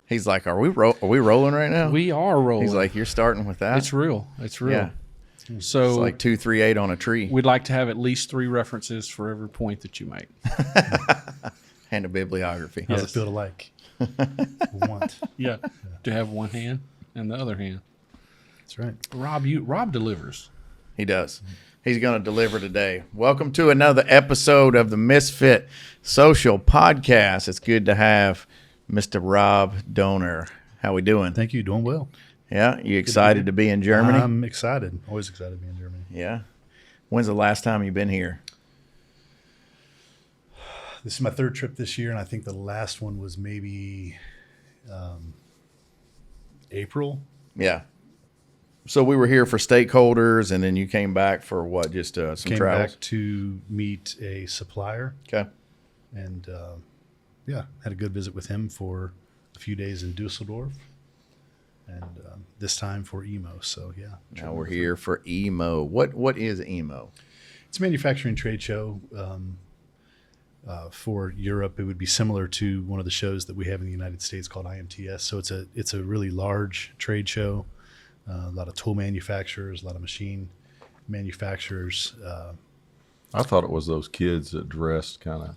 He's like, are we rolling right now? We are rolling. He's like, you're starting with that? It's real. It's real. Yeah. So It's like 238 on a tree. we'd like to have at least 3 references for every point that you make. And a bibliography. How's it feel to like? Want. Yeah. To have one hand and the other hand. That's right. Rob delivers. He does. He's going to deliver today. Welcome to another episode of the Misfit Social Podcast. It's good to have Mr. Rob Donor. How we doing? Thank you. Doing well. Yeah, you excited to be in Germany? I'm excited. Always excited to be in Germany. Yeah. When's the last time you've been here? This is my 3rd trip this year, and I think the last one was maybe April. Yeah. So we were here for stakeholders, and then you came back for what? Just some Came travels? back to meet a supplier, Okay. and had a good visit with him for a few days in Dusseldorf, and this time for EMO. So yeah. Now we're here for EMO. What is EMO? It's a manufacturing trade show. For Europe, it would be similar to one of the shows that we have in the United States called IMTS. So it's a really large trade show. A lot of tool manufacturers, a lot of machine manufacturers. I thought it was those kids that dressed kind of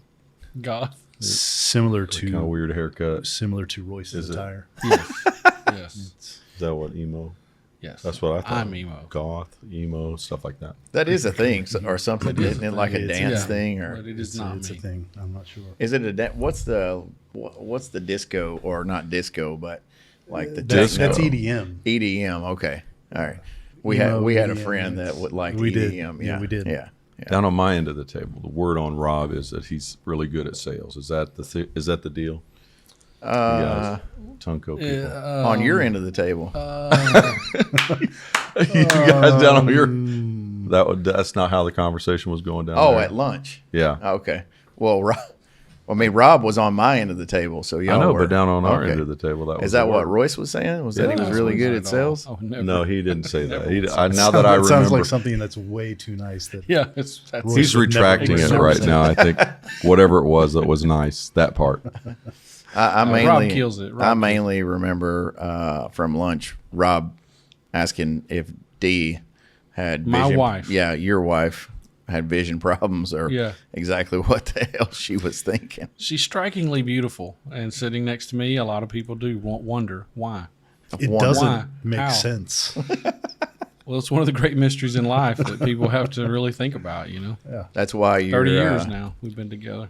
Goth. Similar kind of weird haircut. Similar to Royce's Is it? attire. Yes. Yes. Is that what emo? Yes. That's what I thought. I'm emo. Goth, emo, stuff like that. That is a thing, or something, isn't it? Like a It's- dance yeah. thing, or But it is not It's a me. thing. I'm not sure. is it a what's the disco, or not disco, but like the That's techno? EDM. EDM. Okay, all right. We Emo, had a EDM, friend that would like we did. EDM. Yeah, we did. Yeah. Down on my end of the table, the word on Rob is that he's really good at sales. Is that the deal? You guys, Tungco people. On your end of the table. You guys down on your that's not how the conversation was going down. Oh, there. at lunch. Yeah. Okay. Well, Rob was on my end of the table, so y'all I know, were, but down on our okay. end of the table, that was Is that the what word. Royce was saying? Was that he Yeah. was really good at Not all. sales? Oh, never. No, he didn't say that. Never. Now that I It sounds remember, like something that's way too nice. That Yeah. That's Royce he's would never- retracting would it never right say now. I think whatever it was that was nice, that part. I mainly Rob kills it. Rob I kills mainly remember from lunch Rob asking if Dee had My vision, wife. Yeah, your wife had vision problems, or Yeah. exactly what the hell she was thinking. She's strikingly beautiful, and sitting next to me, a lot of people do wonder why. it Why? doesn't make How? sense. Well, it's one of the great mysteries in life that people have to really think about. You know, That's why you're 30 years now we've been together.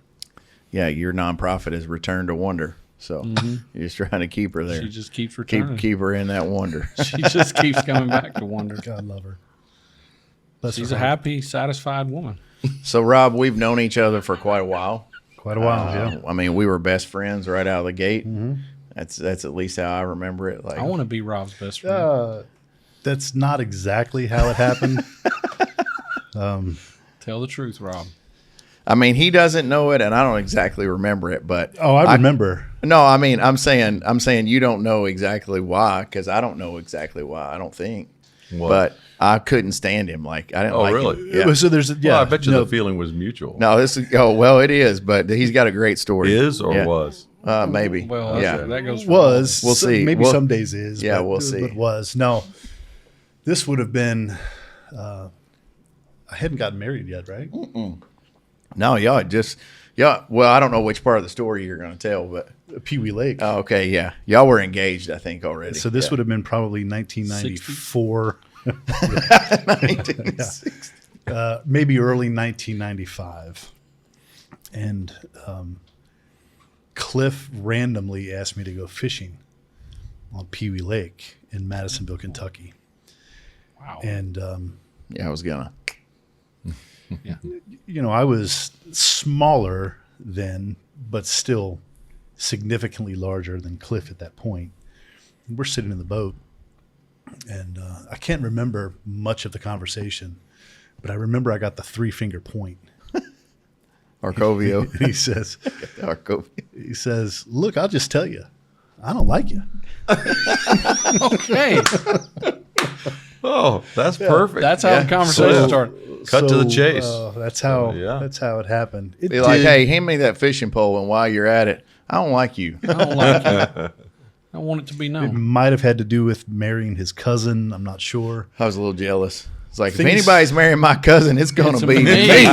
Yeah, your nonprofit is Return to Wonder. So you're just trying to keep her there. She just keeps returning. keep her in that wonder. She just keeps coming back to wonder. God love her. Bless She's her a heart. happy, satisfied woman. So Rob, we've known each other for quite a while. Quite a while. Yeah. I mean, we were best friends right out of the gate. That's at least how I remember it. Like, I want to be Rob's best friend. That's not exactly how it happened. Tell the truth, Rob. I mean, he doesn't know it, and I don't exactly remember it. But I remember. no, I mean, I'm saying you don't know exactly why, because I don't know exactly why. I don't think, What? but I couldn't stand him. Like, I didn't Oh, like really? him. Yeah. So there's yeah. Well, I bet you no, the feeling was mutual. No, this is it is, but he's got a great story. Is or Yeah. was? Maybe. Well, yeah. that goes for was We'll see. Maybe We'll- some days is. Yeah, but, we'll see. But was no. This would have been. I hadn't gotten married yet, right? No, well, I don't know which part of the story you're going to tell, but Peewee Lake. oh, okay, yeah, y'all were engaged, I think, already. So this Yeah. would have been probably 1994, 1960. maybe early 1995, and Cliff randomly asked me to go fishing on Peewee Lake in Madisonville, Kentucky, Wow. and Yeah, I was gonna. Yeah. I was smaller then, but still significantly larger than Cliff at that point. We're sitting in the boat, and I can't remember much of the conversation, but I remember I got the 3-finger point. Arcovio. And he says, Arcovio. "Look, I'll just tell you, I don't like you." Okay. Oh, that's perfect. That's how the conversation started. Cut to the chase. That's how Yeah. that's how it happened. It Be like, did- hey, hand me that fishing pole, and while you're at it, I don't like you. I don't like it. I want it to be it known. might have had to do with marrying his cousin. I'm not sure. I was a little jealous. It's like, if Things- anybody's marrying my cousin, it's going It's to be me. me.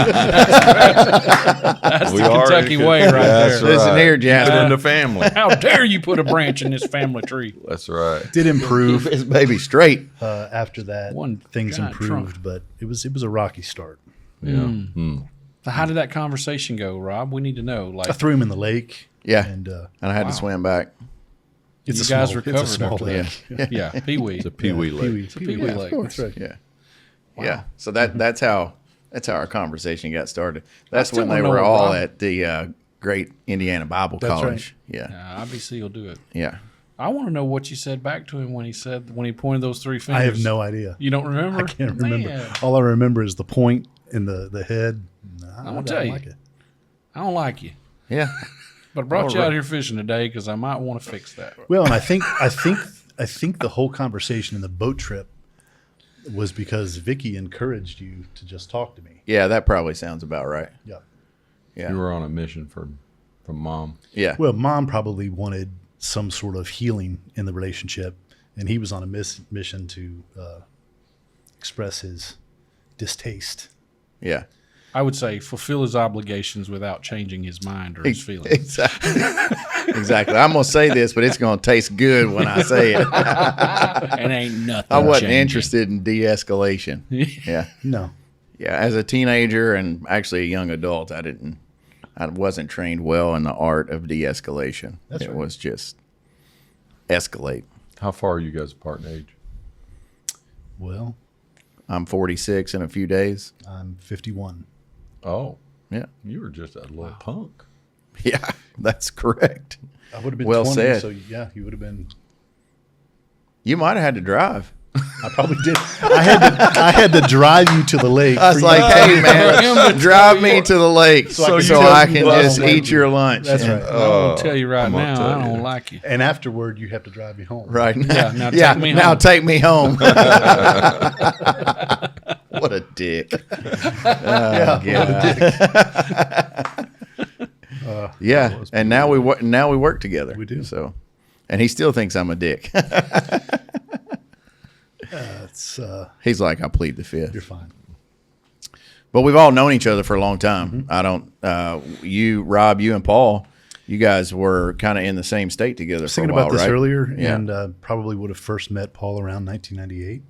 That's We the already- Kentucky way right That's there. Listen here, Put it Jasper. in the family. How dare you put a branch in this family tree? That's right. Did improve His baby straight. after that. One Things giant improved, trunk. but it was a rocky start. Yeah. So how did that conversation go, Rob? We need to know. I Like, threw him in the lake. Yeah. and And I had to swim back. it's You a guys small, recovered it's a small after lake. that. yeah, Peewee. It's a Peewee Lake. Peewee yeah, Lake. of course. That's right. Yeah. Yeah. So that's how our conversation got started. That's still when they wanna know were what all Rob- at the Great Indiana Bible That's College. Yeah. IBC will do it. Yeah. I want to know what you said back to him when he pointed those three fingers. I have no idea. You don't remember? I can't remember. Man, All I remember is the point in the head. I'm gonna tell you. Like it. I don't like you, Yeah. but I brought you All right. out here fishing today because I might want to fix that. Well, and I think the whole conversation in the boat trip was because Vicky encouraged you to just talk to me. Yeah, that probably sounds about right. Yeah. Yeah. You were on a mission from mom. Yeah. Well, Mom probably wanted some sort of healing in the relationship, and he was on a mission to express his distaste. Yeah. I would say fulfill his obligations without changing his mind or his feelings. Exactly. Exactly. I'm going to say this, but it's going to taste good when I say it. And ain't nothing. I wasn't changing. interested in de-escalation. Yeah. No. Yeah. As a teenager and actually a young adult, I wasn't trained well in the art of de-escalation. That's it right. was just escalate. How far are you guys apart in age? Well, I'm 46 in a few days. I'm 51. Oh, Yeah. you were just a little punk. Yeah, that's correct. I would have been Well 20, said. so yeah, you would have been. You might have had to drive. I probably did. I had to drive you to the lake. I was for like, you to- hey, man, drive me to the lake so, you I don't can go just out eat your lunch. That's right. I'm gonna tell you right I'm gonna now, tell I don't you. like you. And afterward, you have to drive me home. Right Yeah, now, now take me now home. take me home. What a dick! Yeah, and now we work together. We do. So, and he still thinks I'm a dick. It's He's like, I plead the fifth. you're fine. But we've all known each other for a long time. I don't. You, Rob, you and Paul, you guys were kind of in the same state together I was for a thinking while, about this right? earlier, Yeah. and probably would have first met Paul around 1998.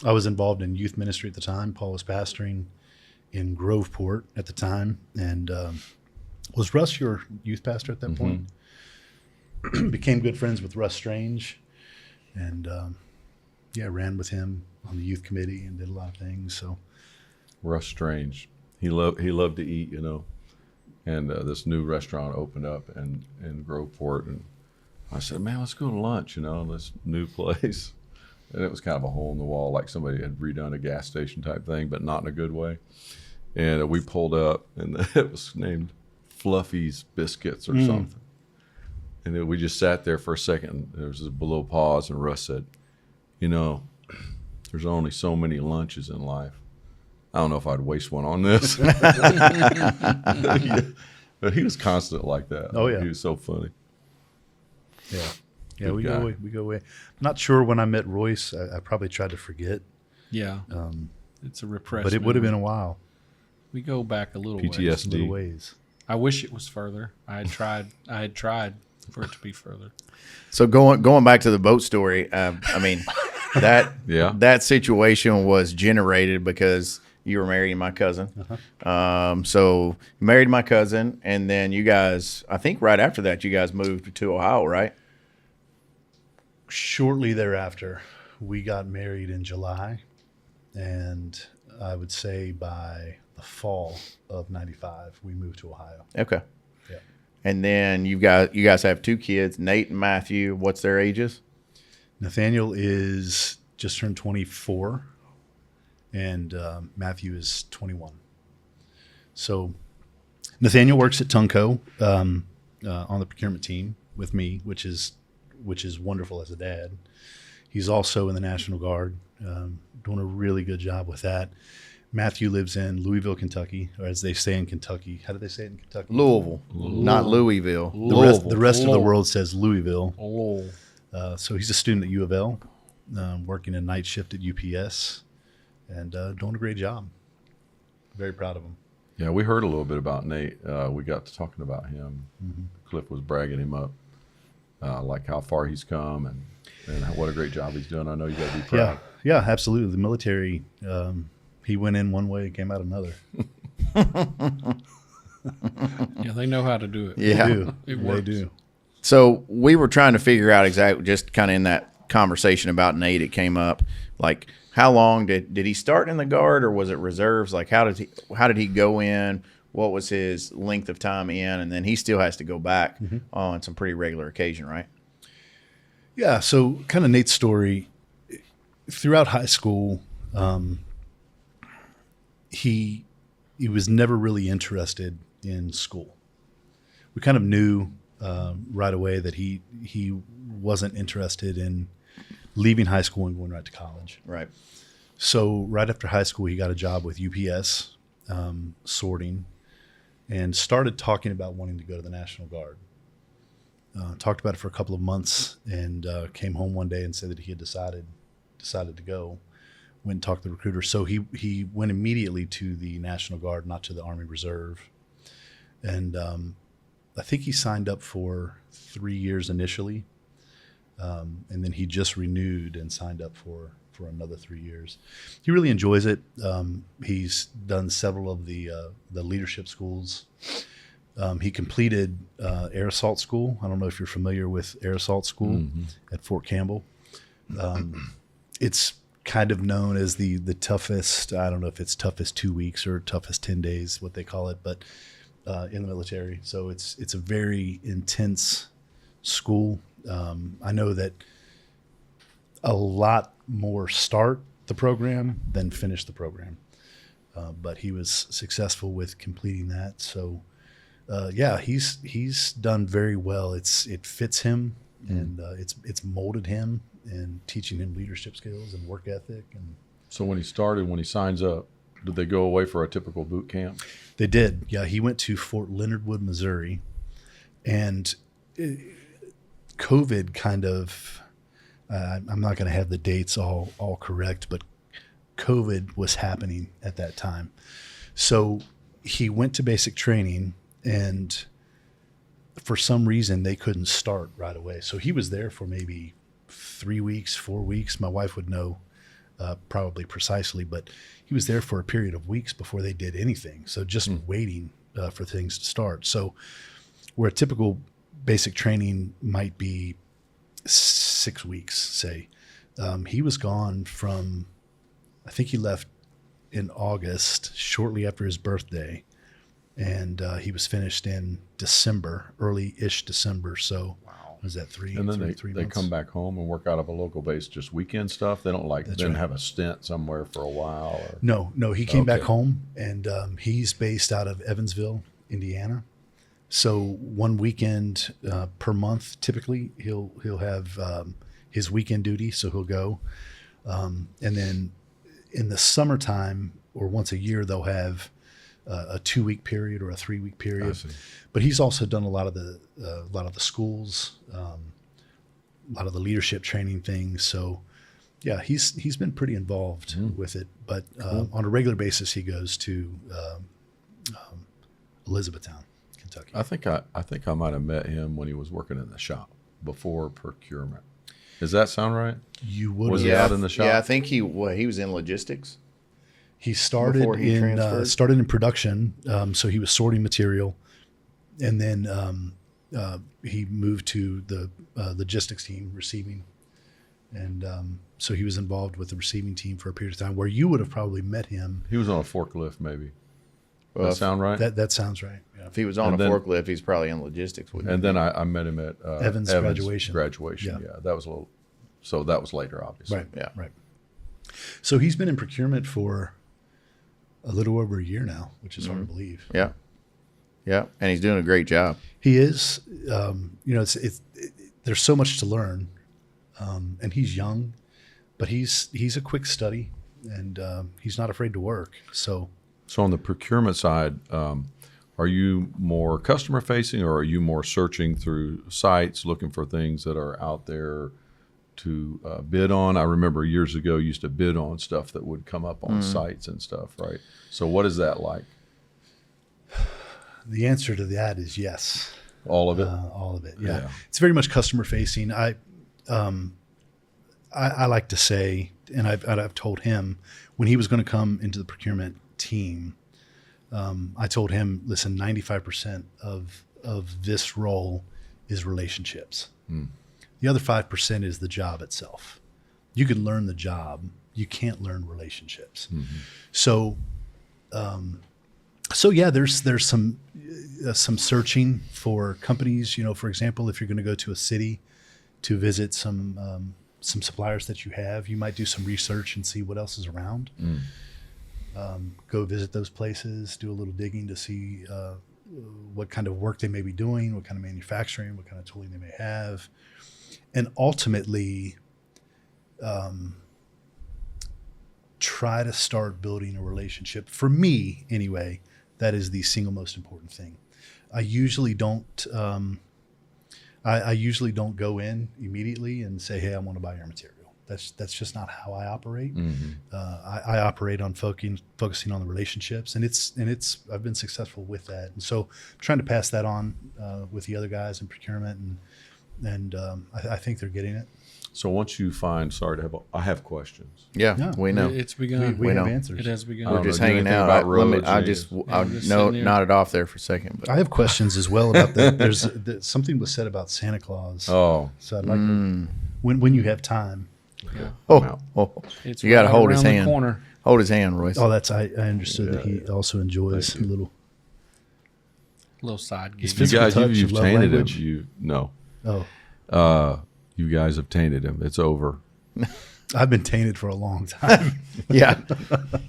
I was involved in youth ministry at the time. Paul was pastoring in Groveport at the time, and was Russ your youth pastor at that point? Became good friends with Russ Strange, and ran with him on the youth committee and did a lot of things. So Russ Strange. He loved to eat, and this new restaurant opened up in Groveport, and I said, man, let's go to lunch, this new place. And it was kind of a hole in the wall, like somebody had redone a gas station type thing, but not in a good way. And we pulled up, and it was named Fluffy's Biscuits or something. And then we just sat there for a second. And there was a little pause, and Russ said, there's only so many lunches in life. I don't know if I'd waste one on this. Yeah. But he was constant like that. Oh, yeah. He was so funny. yeah, Good we guy. go away. We go away. Not sure when I met Royce. I probably tried to forget, Yeah, it's a repressed. but it would have been memory. a while. We go back a little PTSD. ways. Little ways. I wish it was further. I had tried for it to be further. So going back to the boat story, I mean that Yeah. that situation was generated because you were marrying my cousin. So you married my cousin, and then you guys, I think right after that, you guys moved to Ohio, right? Shortly thereafter, we got married in July, and I would say by the fall of '95, we moved to Ohio. Okay. Yeah. And then you guys have two kids, Nate and Matthew. What's their ages? Nathaniel is just turned 24, and Matthew is 21. So Nathaniel works at Tungco on the procurement team with me, which is wonderful as a dad. He's also in the National Guard, doing a really good job with that. Matthew lives in Louisville, Kentucky, or as they say in Kentucky. How do they say it in Kentucky? Louisville, not Louisville. The rest of the world says Louisville. Oh, So he's a student at U of L, working a night shift at UPS, and doing a great job. Very proud of him. Yeah, we heard a little bit about Nate. We got to talking about him. Cliff was bragging him up, like how far he's come and what a great job he's doing. I know you got to be proud. Yeah, absolutely. The military, he went in one way, came out another. yeah, they know how to do it. Yeah. They do. It They works. do. So we were trying to figure out exactly, just kind of in that conversation about Nate, it came up, like how long did he start in the Guard, or was it reserves? Like how did he go in? What was his length of time in? And then he still has to go back on some pretty regular occasion, right? Yeah, so kind of Nate's story. Throughout high school, he was never really interested in school. We kind of knew right away that he wasn't interested in leaving high school and going right to college. Right. So right after high school, he got a job with UPS, sorting, and started talking about wanting to go to the National Guard. Talked about it for a couple of months, and came home one day and said that he had decided to go. Went and talked to the recruiter. So he went immediately to the National Guard, not to the Army Reserve. And I think he signed up for 3 years initially, and then he just renewed and signed up for another 3 years. He really enjoys it. He's done several of the leadership schools. He completed air assault school. I don't know if you're familiar with air assault school at Fort Campbell. It's kind of known as the toughest. I don't know if it's toughest 2 weeks or toughest 10 days, what they call it, but in the military. So it's a very intense school. I know that a lot more start the program than finish the program, but he was successful with completing that. So yeah, he's done very well. It fits him, and it's molded him and teaching him leadership skills and work ethic. And So when he signs up, did they go away for a typical boot camp? they did. Yeah, he went to Fort Leonard Wood, Missouri, and COVID kind of. I'm not going to have the dates all correct, but COVID was happening at that time. So he went to basic training, and for some reason they couldn't start right away. So he was there for maybe 3 weeks, 4 weeks. My wife would know probably precisely, but he was there for a period of weeks before they did anything. So just waiting for things to start. So where a typical basic training might be 6 weeks, say, he was gone from, I think he left in August, shortly after his birthday, and he was finished in December, early-ish December. So was that three And then three they months? come back home and work out of a local base, just weekend stuff. They don't That's then right. have a stint somewhere for a while. Or, No, he came back Okay. home, and he's based out of Evansville, Indiana. So one weekend per month, typically he'll have his weekend duty, so he'll go, and then in the summertime or once a year they'll have a 2 week period or a 3 week I period. see. But he's also done a lot of the schools, a lot of the leadership training things. So yeah, he's been pretty involved with it. But on a regular basis, he goes to Elizabethtown, Kentucky. I think I might have met him when he was working in the shop before procurement. Does that sound right? You would Was have. he out in the shop? Yeah, I think he was in logistics. He started Before he in transferred? production, so he was sorting material, and then he moved to the logistics team, receiving, and so he was involved with the receiving team for a period of time. Where you would have probably met him. He was on a forklift, maybe. Well, Does that sound right? That sounds right. Yeah. If he was on And a then- forklift, he's probably in logistics. Wouldn't And then I met him at Evans graduation. Graduation, Yeah. yeah. That was a little. So that was later, obviously. Right. Yeah. Right. So he's been in procurement for a little over a year now, which is hard to believe. he? Yeah. Yeah. And he's doing a great job. He is. There's so much to learn, and he's young. but he's a quick study, and he's not afraid to work. So on the procurement side, are you more customer facing, or are you more searching through sites, looking for things that are out there to bid on? I remember years ago you used to bid on stuff that would come up on sites and stuff, right? So what is that like? the answer to that is yes. All of it? All of it, yeah. Yeah. It's very much customer facing. I like to say, and I've told him when he was going to come into the procurement team, I told him, listen, 95% of this role is relationships. The other 5% is the job itself. You can learn the job. You can't learn relationships. So yeah, there's some searching for companies. For example, if you're going to go to a city to visit some suppliers that you have, you might do some research and see what else is around. Go visit those places, do a little digging to see what kind of work they may be doing, what kind of manufacturing, what kind of tooling they may have, and ultimately try to start building a relationship. For me, anyway, that is the single most important thing. I usually don't. I usually don't go in immediately and say, "Hey, I want to buy your material." That's just not how I operate. I operate on focusing on the relationships, and I've been successful with that. And so I'm trying to pass that on with the other guys in procurement, and I think they're getting it. So once you find, I have questions. Yeah, Yeah. we know. It's begun. We have know. answers. It has begun. We're just know hanging anything out. about roads I and- just just sitting there. nodded off there for a second. But I have questions as well about that. There's something was said about Santa Claus. Oh, So I'd like to, when you have time. Yeah. oh, It's you got to right hold his around the hand. corner. Hold his hand, Royce. Oh, I understood that he also enjoys a little. Little side It's gig. you physical guys, touch you've of love tainted language. him. No. Oh, You guys have tainted him. It's over. I've been tainted for a long time. Yeah,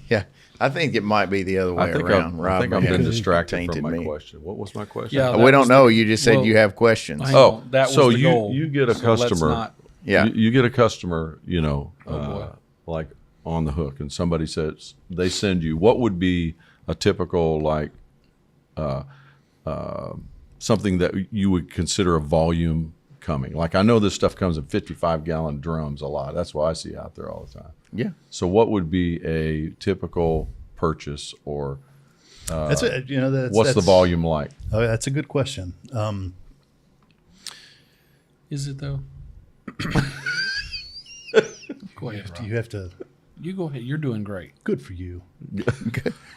yeah. I think it might be the other way around. I think I've may been have distracted tainted from my me. question. What was my question? Yeah. We That don't was know. the- You just said well, you have questions. Hang Oh, on. That was so the goal. you get a So let's customer. not- Yeah. You get a customer, boy. like on the hook, and somebody says they send you. What would be a typical something that you would consider a volume coming? Like I know this stuff comes in 55-gallon drums a lot. That's why I see out there all the time. Yeah. So what would be a typical purchase, or That's what's the volume like? Oh, that's a good question. Is it though? Go ahead. Rob. You have to. You go ahead. You're doing great. Good for you.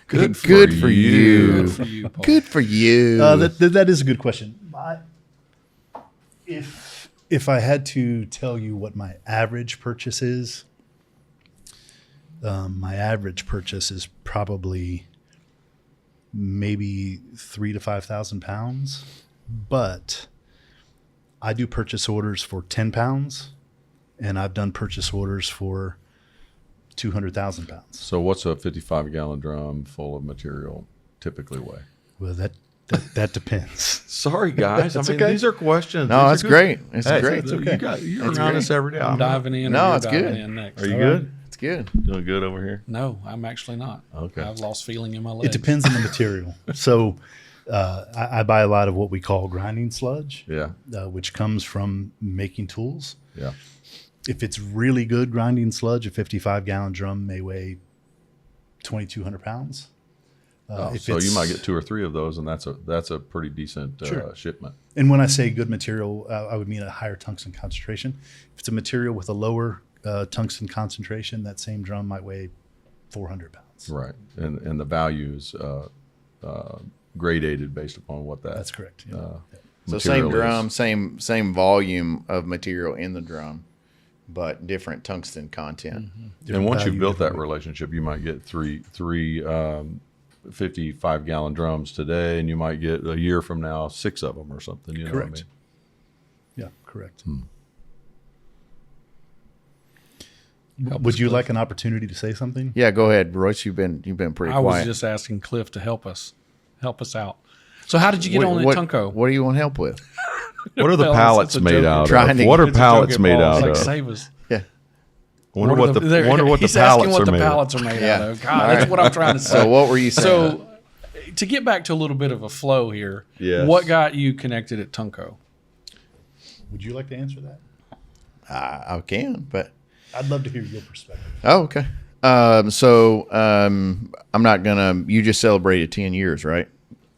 Good for you. Good for you, Paul. Good for you. That is a good question. If I had to tell you what my average purchase is, my average purchase is probably maybe 3,000 to 5,000 pounds, but I do purchase orders for 10 pounds, and I've done purchase orders for 200,000 pounds. So what's a 55-gallon drum full of material typically weigh? Well, that depends. Sorry, guys. That's I mean, okay. these are questions. No, These are that's good. great. It's Hey, great. it's okay. You're That's around great. us every day. I'm diving in. No, and it's you're diving good. in next. Are you All good? It's good. Doing good over here? No, I'm actually not. Okay. I've lost feeling in my legs. It depends on the material. So I buy a lot of what we call grinding sludge, Yeah. which comes from making tools. Yeah. If it's really good grinding sludge, a 55-gallon drum may weigh 2,200 pounds. If So you it's- might get 2 or 3 of those, and that's a pretty decent Sure. shipment. And when I say good material, I would mean a higher tungsten concentration. If it's a material with a lower tungsten concentration, that same drum might weigh 400 pounds. Right. And the value is gradated based upon what that. That's correct. Yeah. So same material is. drum, same volume of material in the drum, but different tungsten content. And Different once you value, built that different weight. relationship, you might get three 55-gallon drums today, and you might get a year from now 6 of them or something. You know Correct. what Yeah, correct. Help Would us, you Cliff. like an opportunity to say something? Yeah, go ahead, Royce. You've been pretty I was quiet. just asking Cliff to help us out. So how did you get on at Tungco? What do you want help with? I mean? What are the Well, pallets it's a made joke. out Trying of? to- What are It's a pallets joke, made Paul. out It's like, of? save us. Yeah. Wonder what the He's asking pallets what are the made of. pallets are made out Yeah. of. God, that's what I'm trying to say. So what were you saying? So, to get back to a little bit of a flow here, Yes. what got you connected at Tungco? Would you like to answer that? I can, but I'd love to hear your perspective. oh, okay. I'm not gonna. You just celebrated 10 years, right?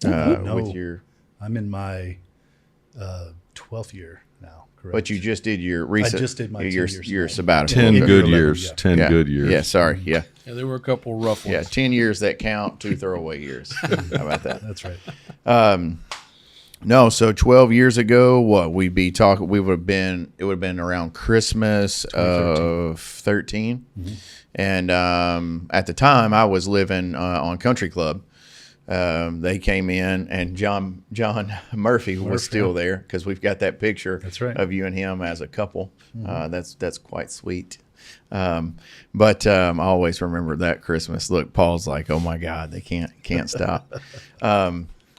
No. With your, I'm in my 12th year now, correct? but you just did your recent. just did my 10 your years your ago. sabbatical. 10 Okay. good 11, years. yeah. 10 Yeah. good years. Yeah, sorry. Yeah, Yeah, there were a couple rough ones. yeah. 10 years that count, 2 throwaway years. How about that? That's right. No, so 12 years ago, what we'd be talking, it would have been around Christmas of 13. And at the time, I was living on Country Club. They came in, and John Murphy was still there because we've got that picture That's right. of you and him as a couple. That's quite sweet. But I always remember that Christmas. Look, Paul's like, "Oh my God, they can't stop."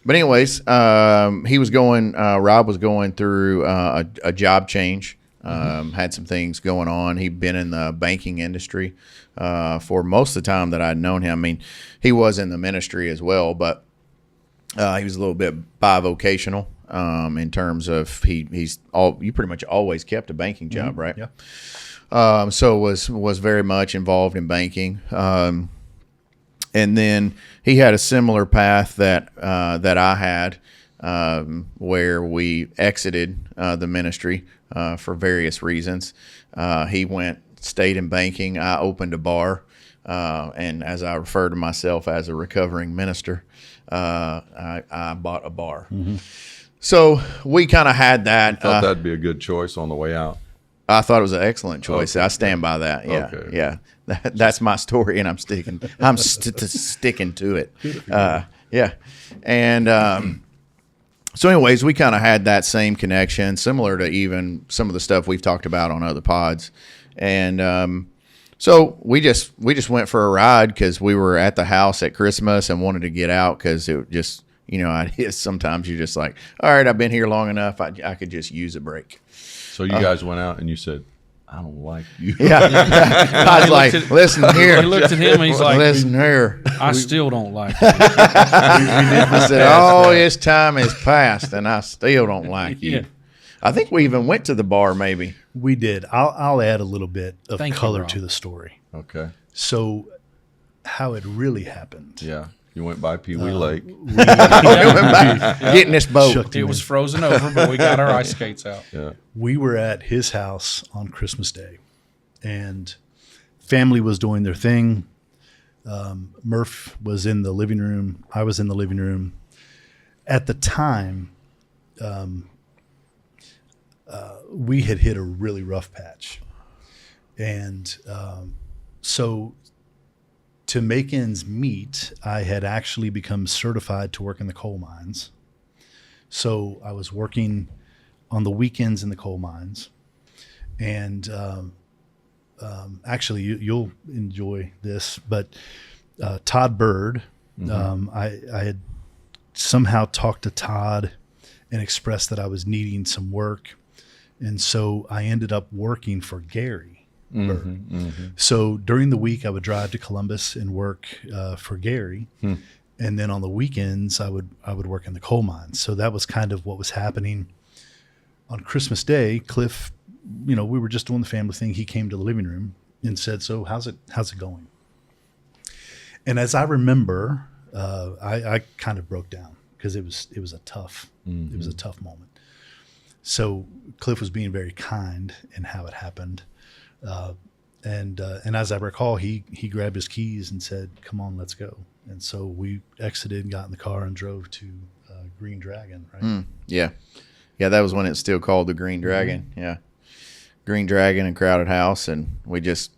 But anyways, he was going. Rob was going through a job change. Had some things going on. He'd been in the banking industry for most of the time that I'd known him. I mean, he was in the ministry as well, but he was a little bit bivocational in terms of you pretty much always kept a banking job, right? Yeah. So was very much involved in banking. And then he had a similar path that I had, where we exited the ministry for various reasons. He stayed in banking. I opened a bar, and as I refer to myself as a recovering minister, I bought a bar. So we kind of had that. Thought that'd be a good choice on the way out. I thought it was an excellent choice. Okay. I stand by that. Yeah, Okay. yeah. That's my story, and I'm sticking. I'm sticking to it. Yeah, and so, anyways, we kind of had that same connection, similar to even some of the stuff we've talked about on other pods, and so we just went for a ride because we were at the house at Christmas and wanted to get out because it just. Sometimes you're just like, all right, I've been here long enough. I could just use a break. So you guys went out and you said, I don't like you. Yeah. I was like, listen here. He looked at him and he's like, listen here. I still don't like you. I said, all this time has passed and I still don't like you. Yeah. I think we even went to the bar maybe. We did. I'll add a little bit of Thank you, color Rob. to the story. Okay. So how it really happened. Yeah. You went by Peewee Lake. Getting this boat. Shucked It him was in. frozen over, but we got our ice skates out. Yeah. We were at his house on Christmas Day, and family was doing their thing. Murph was in the living room. I was in the living room. At the time, we had hit a really rough patch. And so to make ends meet, I had actually become certified to work in the coal mines. So I was working on the weekends in the coal mines. And actually, you'll enjoy this, but Todd Bird, I had somehow talked to Todd and expressed that I was needing some work. And so I ended up working for Gary Bird. So during the week, I would drive to Columbus and work for Gary. And then on the weekends, I would work in the coal mines. So that was kind of what was happening. On Christmas Day, Cliff, we were just doing the family thing. He came to the living room and said, "So how's it going?" And as I remember, I kind of broke down because it was a tough moment. So Cliff was being very kind in how it happened, and as I recall, he grabbed his keys and said, "Come on, let's go." And so we exited, got in the car, and drove to Green Dragon. Right? Yeah. Yeah, that was when it's still called the Green Dragon. Yeah. Green Dragon and Crowded House. And we just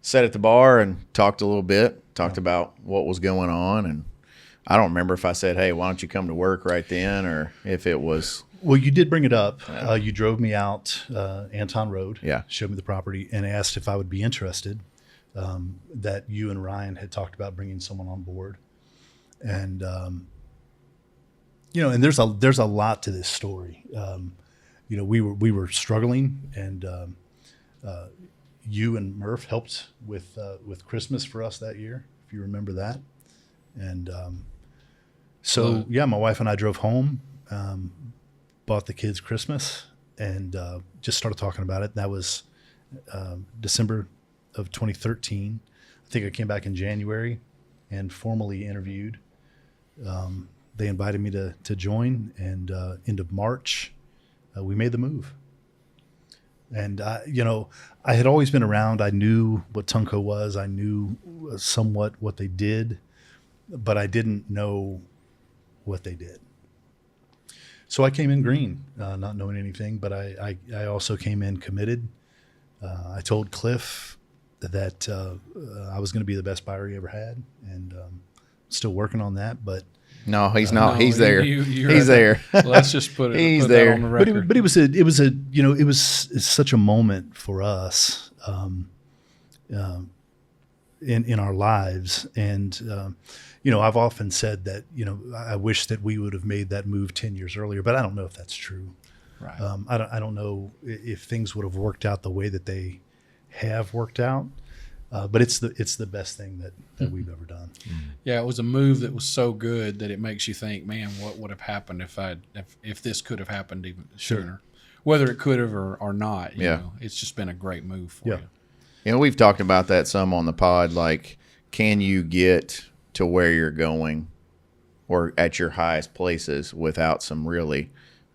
sat at the bar and talked a little bit, talked about what was going on. And I don't remember if I said, "Hey, why don't you come to work right then?" or if it was. Well, you did bring it up. You drove me out Anton Road, Yeah. showed me the property, and asked if I would be interested. That you and Ryan had talked about bringing someone on board, and and there's a lot to this story. We were struggling, and you and Murph helped with Christmas for us that year, if you remember that. And so yeah, my wife and I drove home, bought the kids Christmas, and just started talking about it. That was December of 2013. I think I came back in January and formally interviewed. They invited me to join, and end of March, we made the move. And I had always been around. I knew what Tungco was. I knew somewhat what they did, but I didn't know what they did. So I came in green, not knowing anything, but I also came in committed. I told Cliff that I was going to be the best buyer he ever had, and still working on that. But no, he's not. No, he's there. you're He's right. there. Let's just put it. He's put there. That on the record. but it was such a moment for us in our lives, and I've often said that I wish that we would have made that move 10 years earlier, but I don't know if that's true. Right. I don't know if things would have worked out the way that they have worked out. But it's the best thing that we've ever done. Yeah, it was a move that was so good that it makes you think, man, what would have happened if this could have happened even sooner, whether it could have or not. You know, it's just been a great move for you. We've talked about that some on the pod. Like, can you get to where you're going or at your highest places without some really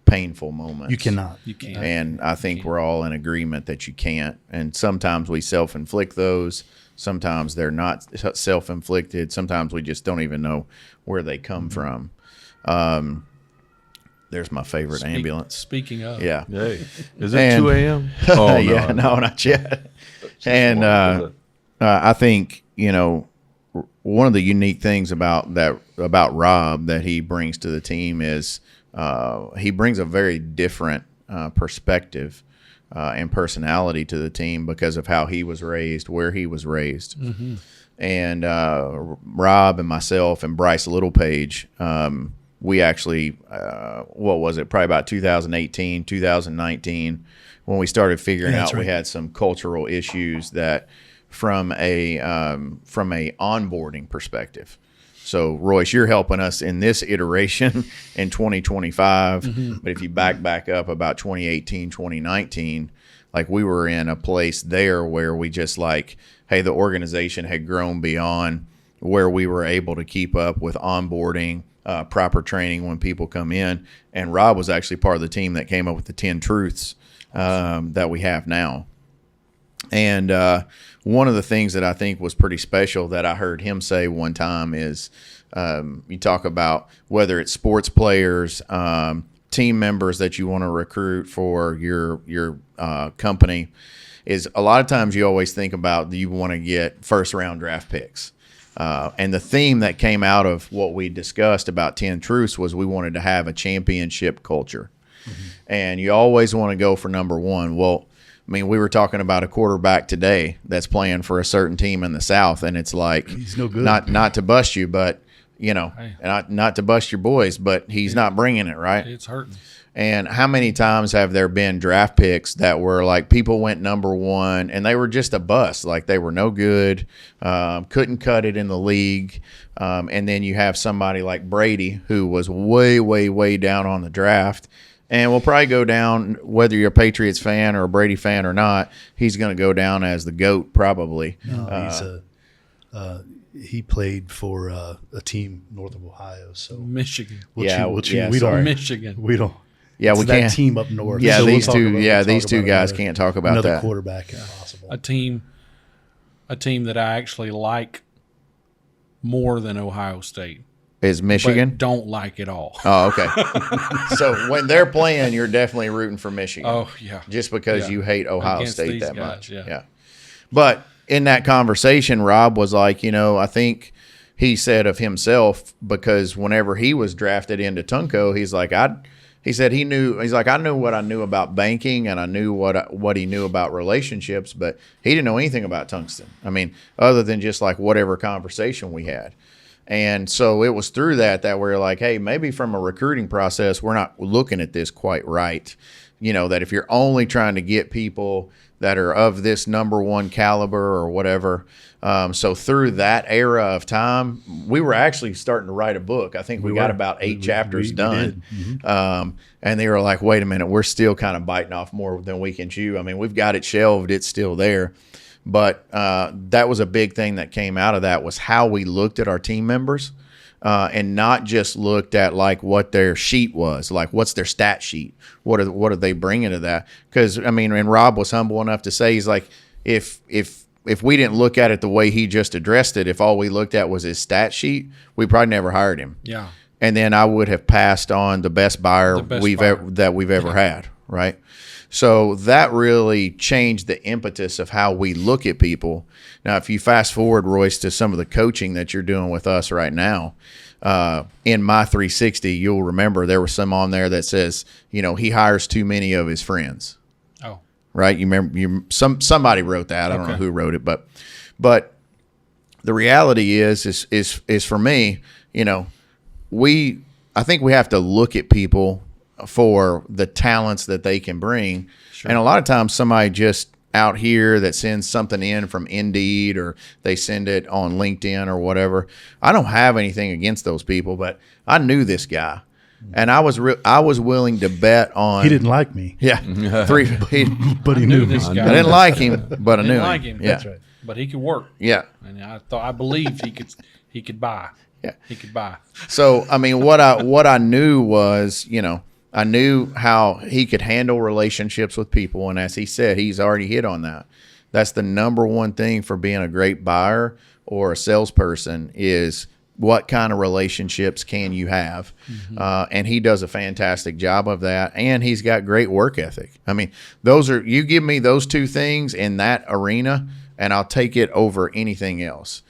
painful moments? You cannot. You can't. And I think we're all in agreement that you can't. And sometimes we self-inflict those. Sometimes they're not self-inflicted. Sometimes we just don't even know where they come from. There's my favorite ambulance. Speaking of. Yeah. Hey, is it 2 a.m.? Oh, yeah, no, not yet. And I think, one of the unique things about Rob that he brings to the team is he brings a very different perspective and personality to the team because of how he was raised, where he was raised. Mm-hmm. And Rob and myself and Bryce Littlepage, we actually, what was it, probably about 2018, 2019, when we started figuring out we had some cultural issues that from a onboarding perspective. So, Royce, you're helping us in this iteration in 2025. Mm-hmm. But if you back up about 2018, 2019, like we were in a place there where we just hey, the organization had grown beyond where we were able to keep up with onboarding, proper training when people come in. And Rob was actually part of the team that came up with the 10 truths that we have now. And one of the things that I think was pretty special that I heard him say one time is you talk about whether it's sports players, team members that you want to recruit for your company, is a lot of times you always think about you want to get first-round draft picks. And the theme that came out of what we discussed about 10 Truths was we wanted to have a championship culture. Mm-hmm. And you always want to go for number one. Well, I mean, we were talking about a quarterback today that's playing for a certain team in the South, and it's like he's no good. Not to bust you, but not to bust your boys, but he's not bringing it, right? It's hurting. And how many times have there been draft picks that were like people went number one and they were just a bust, like they were no good, couldn't cut it in the league, and then you have somebody like Brady who was way, way, way down on the draft. And will probably go down, whether you're a Patriots fan or a Brady fan or not, he's going to go down as the GOAT probably. No, he played for a team north of Ohio, so Michigan. We don't. Michigan. We don't. Yeah, we can't. That team up north. Yeah, so these two. These two guys can't talk about another that. Quarterback impossible. A team that I actually like more than Ohio State. Is Michigan? But don't like it all. Oh, okay. So when they're playing, you're definitely rooting for Michigan. Oh, yeah. Just because you hate Ohio Against State these that guys, much. yeah. But in that conversation, Rob was like, I think he said of himself, because whenever he was drafted into Tungco, he's like, I knew what I knew about banking and I knew what he knew about relationships, but he didn't know anything about tungsten. I mean, other than just like whatever conversation we had. And so it was through that we're like, hey, maybe from a recruiting process, we're not looking at this quite right. That if you're only trying to get people that are of this number one caliber or whatever. So through that era of time, we were actually starting to write a book. I think we got about 8 chapters done. And they were like, wait a minute, we're still kind of biting off more than we can chew. I mean, we've got it shelved. It's still there. But that was a big thing that came out of that was how we looked at our team members and not just looked at like what their sheet was, like what's their stat sheet, what are they bringing to that? Because I mean, and Rob was humble enough to say he's like, if we didn't look at it the way he just addressed it, if all we looked at was his stat sheet, we probably never hired him. Yeah. And then I would have passed on the best buyer we've ever had, right? So that really changed the impetus of how we look at people. Now, if you fast forward, Royce, to some of the coaching that you're doing with us right now, in my 360, you'll remember there was some on there that says, he hires too many of his friends. Oh, right. You remember somebody wrote that. I don't know who wrote it, but the reality is for me, I think we have to look at people for the talents that they can bring. Sure. And a lot of times somebody just out here that sends something in from Indeed or they send it on LinkedIn or whatever. I don't have anything against those people, but I knew this guy and I was willing to bet on. He didn't like me. Yeah. But he knew this me. guy. I didn't like him, but I knew like him. him. Yeah. That's right. But he could work. Yeah. And I believed he could buy. Yeah. He could buy. So, I mean, what I knew was, I knew how he could handle relationships with people. And as he said, he's already hit on that. That's the number one thing for being a great buyer or a salesperson is what kind of relationships can you have? And he does a fantastic job of that. And he's got great work ethic. I mean, you give me those two things in that arena and I'll take it over anything else.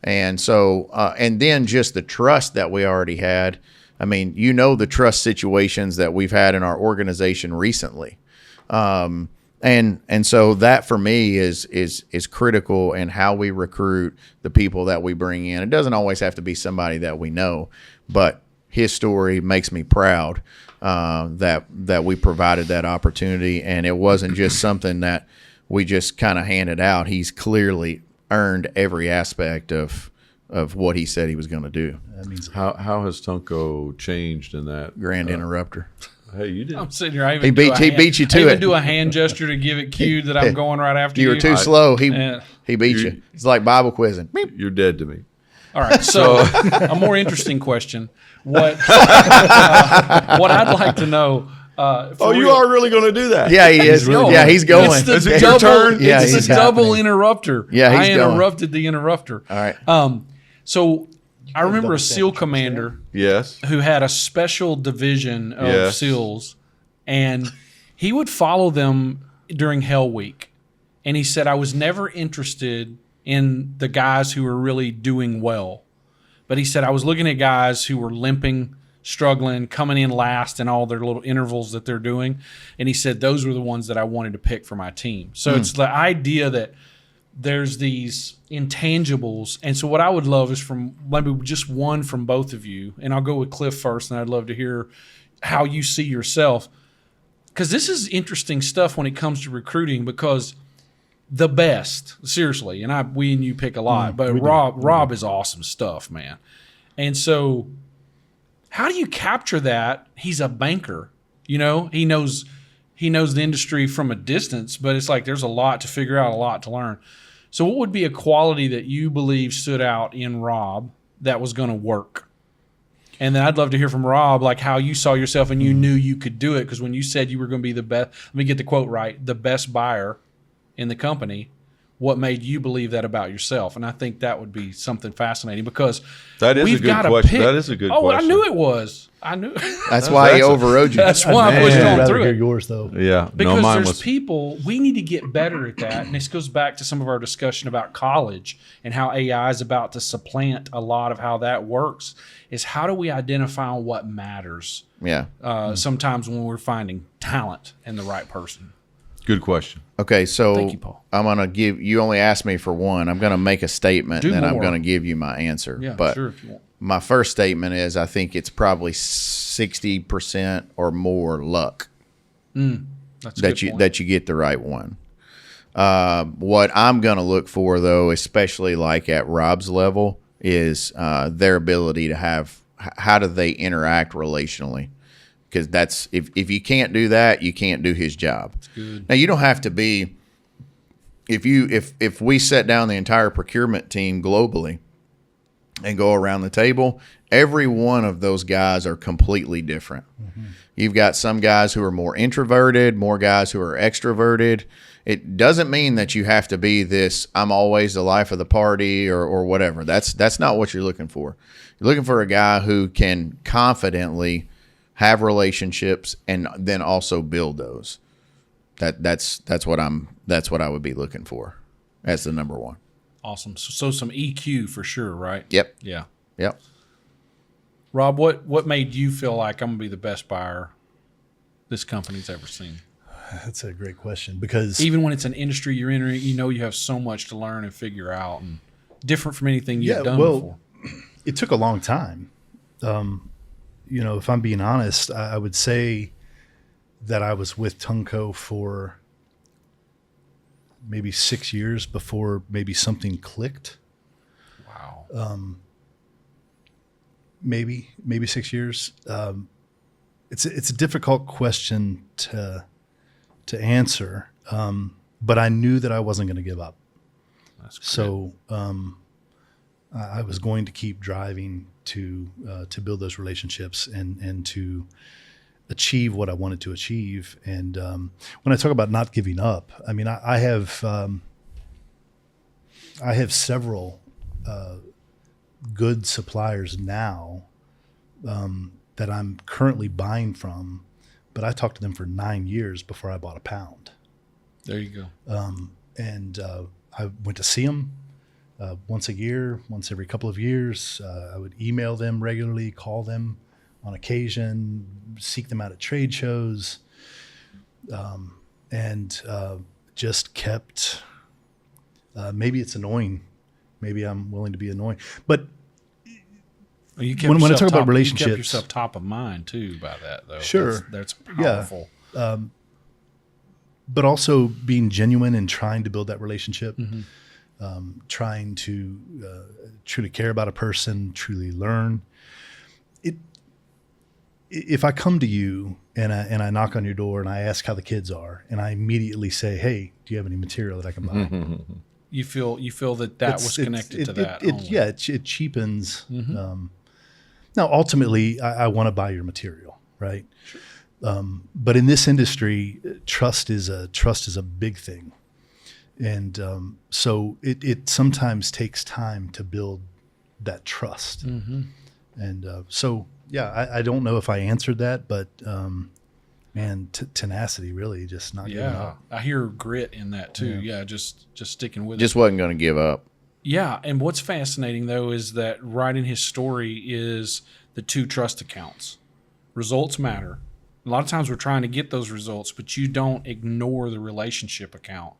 And so, and then just the trust that we already had. I mean, the trust situations that we've had in our organization recently. And so that for me is critical in how we recruit the people that we bring in. It doesn't always have to be somebody that we know, but his story makes me proud that we provided that opportunity. And it wasn't just something that we just kind of handed out. He's clearly earned every aspect of what he said he was going to do. That means How has Tungco changed in that? Grand interrupter. Hey, you did. I'm sitting here. I He beat you to I even it. do a hand gesture to give it cue that I'm going right after you. You were too slow. He beat You- you. It's like Bible quizzing. Beep. You're dead to me. All right. So a more interesting question. What I'd like to know. Really going to do that? Yeah, he is. really Yeah, he's going. It's the Is it your turn? Yeah, it's he's the double happening. interrupter. Yeah, he's I going. interrupted the interrupter. All right. So I remember a double SEAL sandwich commander Yes. who had a special division of Yes. SEALs, and he would follow them during Hell Week. And he said, I was never interested in the guys who were really doing well. But he said, I was looking at guys who were limping, struggling, coming in last in all their little intervals that they're doing. And he said, those were the ones that I wanted to pick for my team. So it's the idea that there's these intangibles. And so what I would love is from maybe just one from both of you. And I'll go with Cliff first, and I'd love to hear how you see yourself. Because this is interesting stuff when it comes to recruiting, because the best, seriously, and we and you pick a lot, but Rob is awesome stuff, man. And so how do you capture that? He's a banker, he knows the industry from a distance, but it's like there's a lot to figure out, a lot to learn. So what would be a quality that you believe stood out in Rob that was going to work? And then I'd love to hear from Rob, like how you saw yourself and you knew you could do it. Because when you said you were going to be the best, let me get the quote right, the best buyer in the company, what made you believe that about yourself? And I think that would be something fascinating, because That is a we've good gotta question. pick- That is a good Oh, question. I knew it was. I knew. That's why he overrode you. That's why I pushed I'd on rather through hear it. yours though. Yeah. Because no, mine there's was. people, we need to get better at that. And this goes back to some of our discussion about college and how AI is about to supplant a lot of how that works, is how do we identify what matters Yeah. sometimes when we're finding talent and the right person? Good question. Okay, so Thank you, Paul. I'm gonna give you only asked me for one. I'm gonna make a statement, Do and then I'm more. gonna give you my answer. Yeah, but sure, if you want. my first statement is I think it's probably 60% or more luck That's a that good you point. that you get the right one. What I'm gonna look for though, especially like at Rob's level, is their ability to have how do they interact relationally. Because that's if you can't do that, you can't do his job. good. Now you don't have to be. If we set down the entire procurement team globally and go around the table, every one of those guys are completely different. You've got some guys who are more introverted, more guys who are extroverted. It doesn't mean that you have to be this, I'm always the life of the party or whatever. That's not what you're looking for. You're looking for a guy who can confidently have relationships and then also build those. That's what I would be looking for as the number one. Awesome. So some EQ for sure, right? Yep. Yeah. Yep. Rob, what made you feel like I'm gonna be the best buyer this company's ever seen? That's a great question because Even when it's an industry you're entering, you have so much to learn and figure out, and different from anything you've done before. it took a long time. If I'm being honest, I would say that I was with Tungco for maybe 6 years before maybe something clicked. Wow. Maybe 6 years. It's a difficult question to answer, but I knew that I wasn't going to give up. That's great. So I was going to keep driving to build those relationships and to achieve what I wanted to achieve. And when I talk about not giving up, I mean I have several good suppliers now that I'm currently buying from, but I talked to them for 9 years before I bought a pound. There you go. And I went to see them once a year, once every couple of years. I would email them regularly, call them on occasion, seek them out at trade shows, and just kept. Maybe it's annoying. Maybe I'm willing to be annoying, but Well, you kept when I yourself talk about top- relationships- you kept yourself top of mind too by that, though. Sure. That's Yeah. powerful. but also being genuine and trying to build that relationship, trying to truly care about a person, truly learn. If I come to you and I knock on your door and I ask how the kids are, and I immediately say, "Hey, do you have any material that I can buy?" You feel that was connected to that. only. It cheapens. Now, ultimately, I want to buy your material, right? But in this industry, trust is a big thing, and so it sometimes takes time to build that trust. And so, yeah, I don't know if I answered that, but man, tenacity, really, just not giving Yeah, up. I hear grit in that too. Yeah, just sticking with it. Just wasn't going to give up. Yeah, and what's fascinating though is that right in his story is the two trust accounts. Results matter. A lot of times we're trying to get those results, but you don't ignore the relationship account.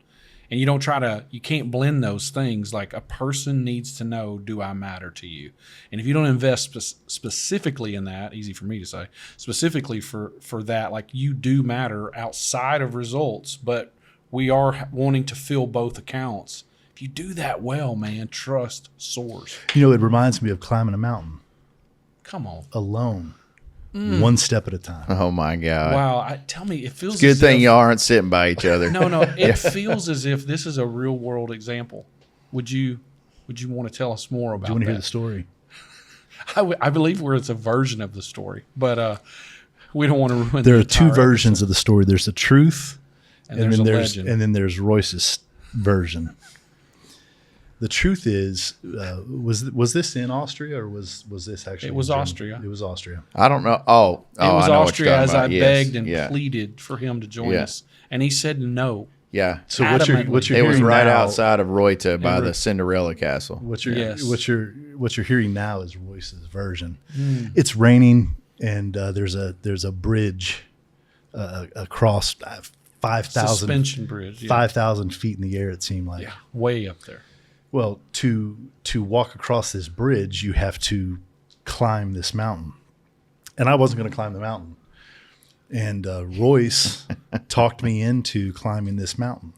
And you can't blend those things. Like a person needs to know, do I matter to you? And if you don't invest specifically in that, easy for me to say, specifically for that, like you do matter outside of results, but we are wanting to fill both accounts. If you do that well, man, trust soars. It reminds me of climbing a mountain Come on. alone, one step at a time. Oh my God! Wow. Tell me, it feels Good as thing if- y'all aren't sitting by each other. No, it feels as if this is a real world example. Would you want to tell us more about Do you want to that? hear the story? I believe it's a version of the story, but we don't want to ruin. There the are two entire versions of the story. There's the truth, And there's a legend. and then there's Royce's version. The truth is, was this in Austria or was this actually? It was in Germany? Austria. It was Austria. I don't know. Oh, It was I know Austria what you're as I talking about. Yes, begged and yeah. pleaded for him to join Yeah. us, and he said no. Yeah. So what you're Adamantly. It was hearing right now, outside of Reuter by And the Cinderella Castle. What you're Yes. what you're hearing now is Royce's version. Hmm. It's raining and there's a bridge across 5,000 suspension bridge. Yeah. 5,000 feet in the air. It seemed like. Yeah, way up there. Well, to walk across this bridge, you have to climb this mountain, and I wasn't going to climb the mountain. And Royce talked me into climbing this mountain,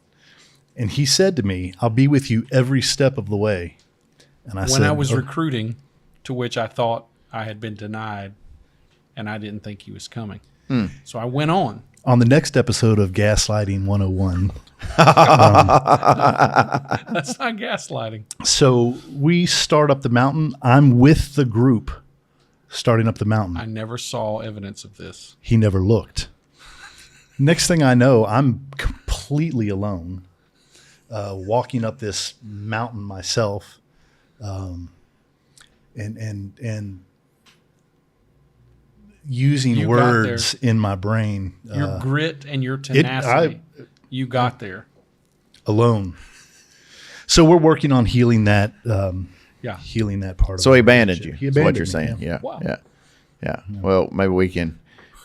and he said to me, "I'll be with you every step of the way." And I said, When I was "Oh." recruiting, to which I thought I had been denied, and I didn't think he was coming. So I went on. On the next episode of Gaslighting 101, That's not gaslighting. so we start up the mountain. I'm with the group starting up the mountain. I never saw evidence of this. He never looked. Next thing I know, I'm completely alone, walking up this mountain myself, and using You got words in my brain. Your grit and your tenacity. You got there. Alone. So we're working on healing that. Yeah. Healing that part. So of he the abandoned you. relationship. He Is what abandoned you're me, saying. yeah. Yeah. Wow. Yeah. Well, maybe we can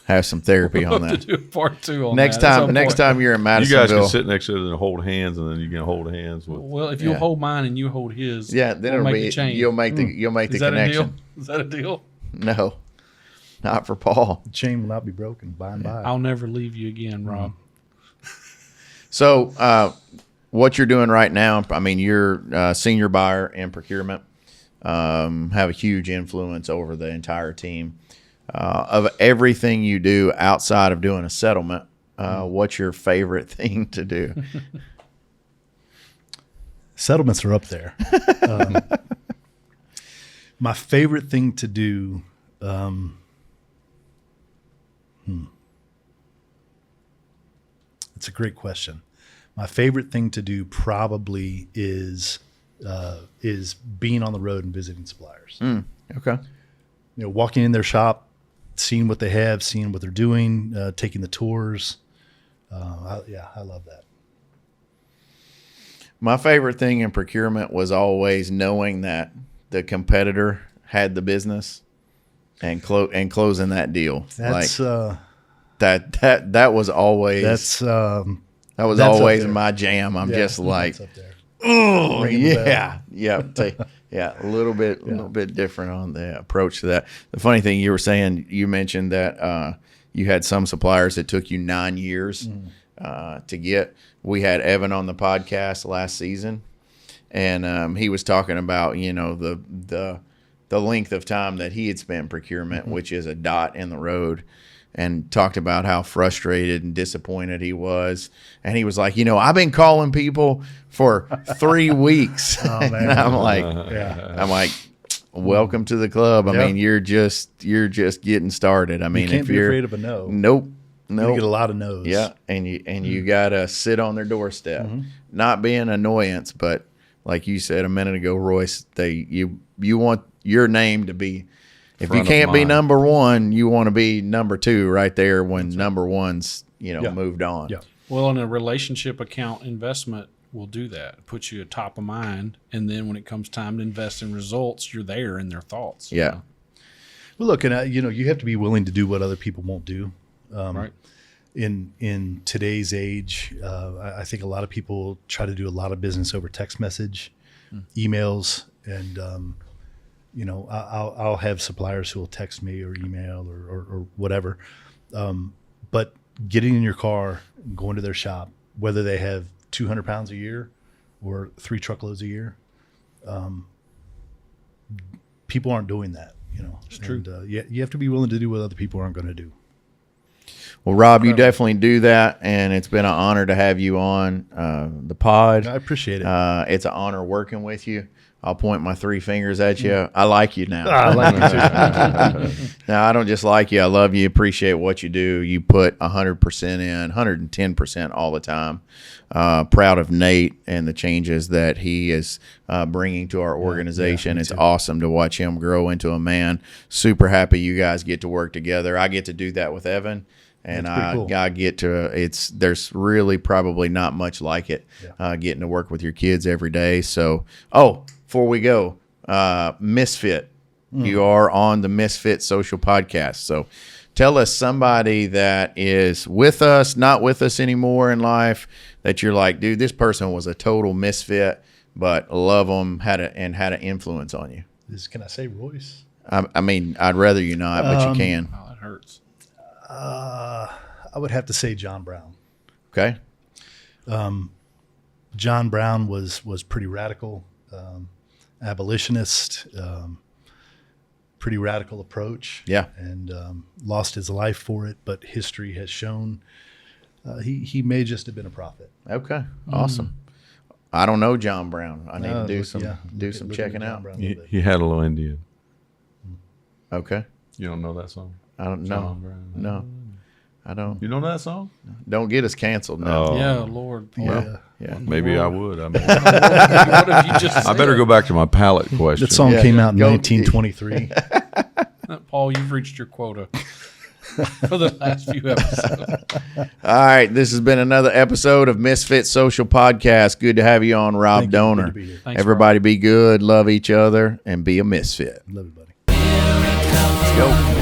have some therapy on We'll have that. to do a part 2 on Next that at some time, next point. time you're in You guys can Madisonville, sit next to it and hold hands, and then you can hold hands with. Well, if you'll Yeah. hold mine and you hold his, yeah, then we'll it'll make be a change. you'll make the Is that connection. a deal? Is that a deal? No, not for Paul. The chain will not be broken by and by. I'll never leave you again, Rob. So, what you're doing right now? I mean, you're senior buyer in procurement. Have a huge influence over the entire team. Of everything you do outside of doing a settlement, what's your favorite thing to do? Settlements are up there. My favorite thing to do. It's a great question. My favorite thing to do probably is being on the road and visiting suppliers. Okay. Walking in their shop, seeing what they have, seeing what they're doing, taking the tours. I love that. My favorite thing in procurement was always knowing that the competitor had the business and closing that deal. That's That was always that's that was that's up always there. my jam. I'm just like, that's up there. oh Ringing the yeah, a little bit different on the approach to that. The funny thing you were saying, you mentioned that you had some suppliers that took you 9 years to get. We had Evan on the podcast last season, and he was talking about the length of time that he had spent in procurement, which is a dot in the road, and talked about how frustrated and disappointed he was. And he was like, I've been calling people for 3 weeks. Oh, man. And I'm Yeah. like, welcome to the club. I Yep. mean, you're just getting started. I mean, You can't if be you're afraid of a no. nope. You get a lot of no's. Yeah, and you gotta sit on their doorstep, not be an annoyance, but like you said a minute ago, Royce, you want your name to be. If Front you of can't be mind. number one, you want to be number two right there when number one's moved on. Yeah. Well, in a relationship account investment will do that. It puts you at top of mind, and then when it comes time to invest in results, you're there in their thoughts. Yeah. Well, look, and you have to be willing to do what other people won't do. Right. In today's age, I think a lot of people try to do a lot of business over text message, emails, and I'll have suppliers who will text me or email or whatever. But getting in your car, and going to their shop, whether they have 200 pounds a year or 3 truckloads a year, people aren't doing that. It's true. And, you have to be willing to do what other people aren't going to do. Well, Rob, you definitely do that, and it's been an honor to have you on the pod. I appreciate it. It's an honor working with you. I'll point my 3 fingers at you. I like you now. I like you too. No, I don't just like you. I love you. Appreciate what you do. You put 100% in, 110% all the time. Proud of Nate and the changes that he is bringing to our organization. me It's too. awesome to watch him grow into a man. Super happy you guys get to work together. I get to do that with Evan. And That's pretty cool. I get to, there's really probably not much like it, getting to work with your kids every day. So, before we go, Misfit, you are on the Misfit social podcast. So tell us somebody that is with us, not with us anymore in life, that you're like, dude, this person was a total misfit, but love them, had an influence on you. Can I say Royce? I mean, I'd rather you not, but you can. Oh, that hurts. I would have to say John Brown. Okay. John Brown was pretty radical, abolitionist, pretty radical approach. Yeah. And lost his life for it, but history has shown he may just have been a prophet. Okay. Awesome. I don't know John Brown. I need to do some look at checking John out. Brown a little bit. He had a little Indian. Okay. You don't know that song? I don't know. John Brown. No. I don't. You know that song? Don't get us canceled now. Oh. Yeah, Lord. Yeah. Yeah. Maybe I would. I mean, What have you just I better said? go back to my palate question. That song Yeah, came out in go- 1923. Paul, you've reached your quota for the last few episodes. All right. This has been another episode of Misfit Social Podcast. Good to have you on, Rob Thank you. Donor. Good to be here. Thanks, Everybody be good, love each other, and be a misfit. Love you, buddy. Let's go.